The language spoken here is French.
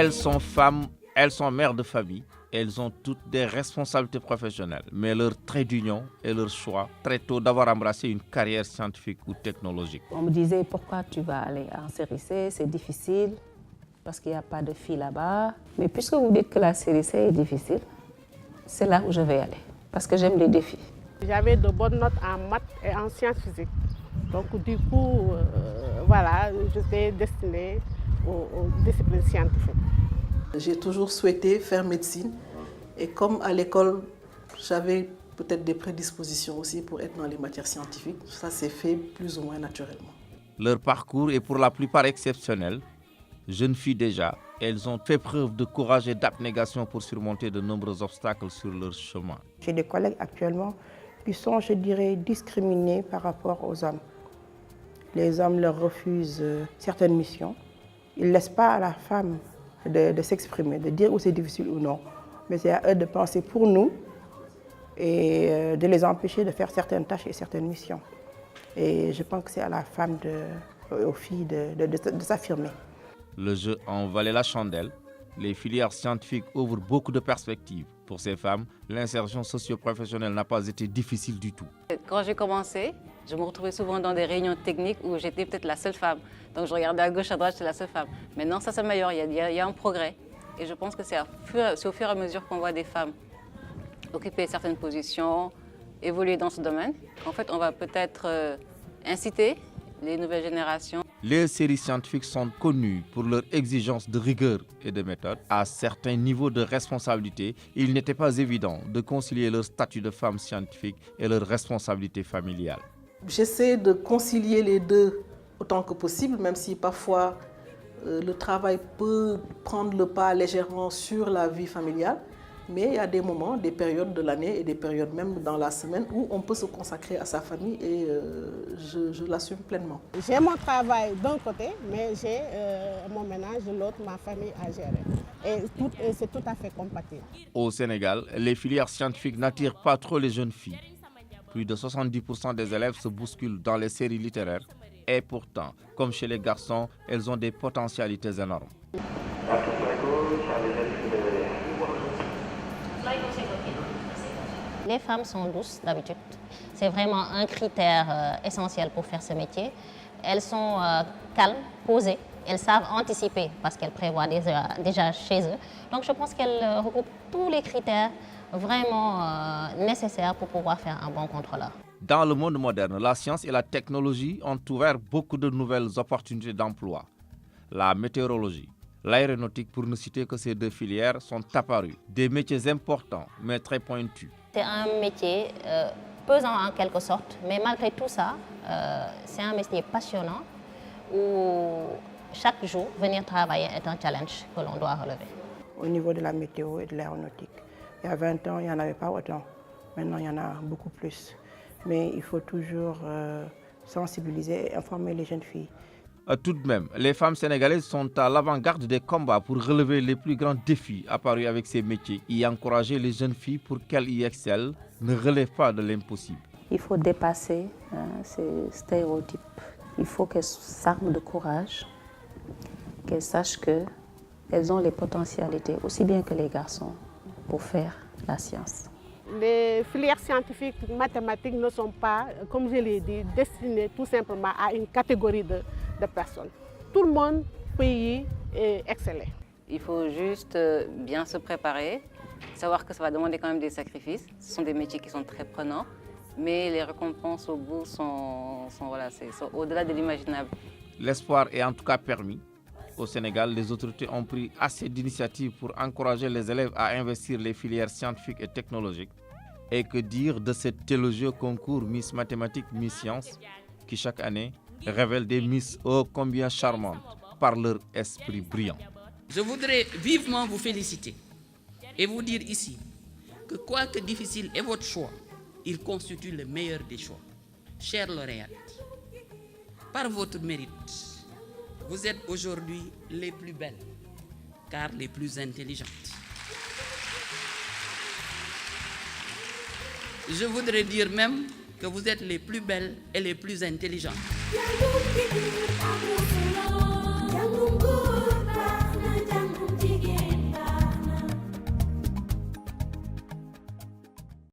Elles sont femmes, elles sont mères de famille, elles ont toutes des responsabilités professionnelles, mais leur trait d'union et leur choix très tôt d'avoir embrassé une carrière scientifique ou technologique. On me disait pourquoi tu vas aller en série C, c'est difficile parce qu'il n'y a pas de filles là-bas. Mais puisque vous dites que la série C est difficile, c'est là où je vais aller parce que j'aime les défis. J'avais de bonnes notes en maths et en sciences physiques. Donc du coup, voilà, j'étais destinée aux disciplines scientifiques. J'ai toujours souhaité faire médecine et comme à l'école, j'avais peut-être des prédispositions aussi pour être dans les matières scientifiques. Ça s'est fait plus ou moins naturellement. Leur parcours est pour la plupart exceptionnel. Jeunes filles déjà, elles ont fait preuve de courage et d'abnégation pour surmonter de nombreux obstacles sur leur chemin. J'ai des collègues actuellement qui sont, je dirais, discriminés par rapport aux hommes. Les hommes leur refusent certaines missions. Ils ne laissent pas à la femme de s'exprimer, de dire où c'est difficile ou non. Mais c'est à eux de penser pour nous et de les empêcher de faire certaines tâches et certaines missions. Et je pense que c'est à la femme, aux filles de s'affirmer. Le jeu en valait la chandelle. Les filières scientifiques ouvrent beaucoup de perspectives. Pour ces femmes, l'insertion socio-professionnelle n'a pas été difficile du tout. Quand j'ai commencé, je me retrouvais souvent dans des réunions techniques où j'étais peut-être la seule femme. Donc je regardais à gauche, à droite, j'étais la seule femme. Maintenant, ça s'améliore, il y a un progrès. Et je pense que c'est au fur et à mesure qu'on voit des femmes occuper certaines positions, évoluer dans ce domaine, qu'en fait, on va peut-être inciter les nouvelles générations. Les séries scientifiques sont connues pour leur exigence de rigueur et de méthode. À certains niveaux de responsabilité, il n'était pas évident de concilier leur statut de femme scientifique et leur responsabilité familiale. J'essaie de concilier les deux autant que possible, même si parfois le travail peut prendre le pas légèrement sur la vie familiale. Mais il y a des moments, des périodes de l'année et des périodes même dans la semaine où on peut se consacrer à sa famille et je l'assume pleinement. J'ai mon travail d'un côté, mais j'ai mon ménage de l'autre, ma famille à gérer. Et c'est tout à fait compatible. Au Sénégal, les filières scientifiques n'attirent pas trop les jeunes filles. Plus de 70% des élèves se bousculent dans les séries littéraires. Et pourtant, comme chez les garçons, elles ont des potentialités énormes. Les femmes sont douces d'habitude. C'est vraiment un critère essentiel pour faire ce métier. Elles sont calmes, posées. Elles savent anticiper parce qu'elles prévoient déjà chez eux. Donc je pense qu'elles regroupent tous les critères vraiment nécessaires pour pouvoir faire un bon contrôleur. Dans le monde moderne, la science et la technologie ont ouvert beaucoup de nouvelles opportunités d'emploi. La météorologie, l'aéronautique, pour ne citer que ces deux filières, sont apparues. Des métiers importants, mais très pointus. C'est un métier pesant en quelque sorte, mais malgré tout ça, c'est un métier passionnant où chaque jour, venir travailler est un challenge que l'on doit relever. Au niveau de la météo et de l'aéronautique, il y a 20 ans, il n'y en avait pas autant. Maintenant, il y en a beaucoup plus. Mais il faut toujours sensibiliser et informer les jeunes filles. Tout de même, les femmes sénégalaises sont à l'avant-garde des combats pour relever les plus grands défis apparus avec ces métiers et encourager les jeunes filles pour qu'elles y excellent ne relève pas de l'impossible. Il faut dépasser ces stéréotypes. Il faut qu'elles s'arment de courage, qu'elles sachent qu'elles ont les potentialités, aussi bien que les garçons, pour faire la science. Les filières scientifiques mathématiques ne sont pas, comme je l'ai dit, destinées tout simplement à une catégorie de personnes. Tout le monde peut y exceller. Il faut juste bien se préparer, savoir que ça va demander quand même des sacrifices. Ce sont des métiers qui sont très prenants, mais les récompenses au bout sont au-delà de l'imaginable. L'espoir est en tout cas permis. Au Sénégal, les autorités ont pris assez d'initiatives pour encourager les élèves à investir les filières scientifiques et technologiques. Et que dire de cet élogieux concours Miss Mathématiques, Miss Sciences, qui chaque année révèle des Miss ô combien charmantes par leur esprit brillant. Je voudrais vivement vous féliciter et vous dire ici que quoi que difficile est votre choix, il constitue le meilleur des choix. Chers lauréates, par votre mérite, vous êtes aujourd'hui les plus belles, car les plus intelligentes. Je voudrais dire même que vous êtes les plus belles et les plus intelligentes.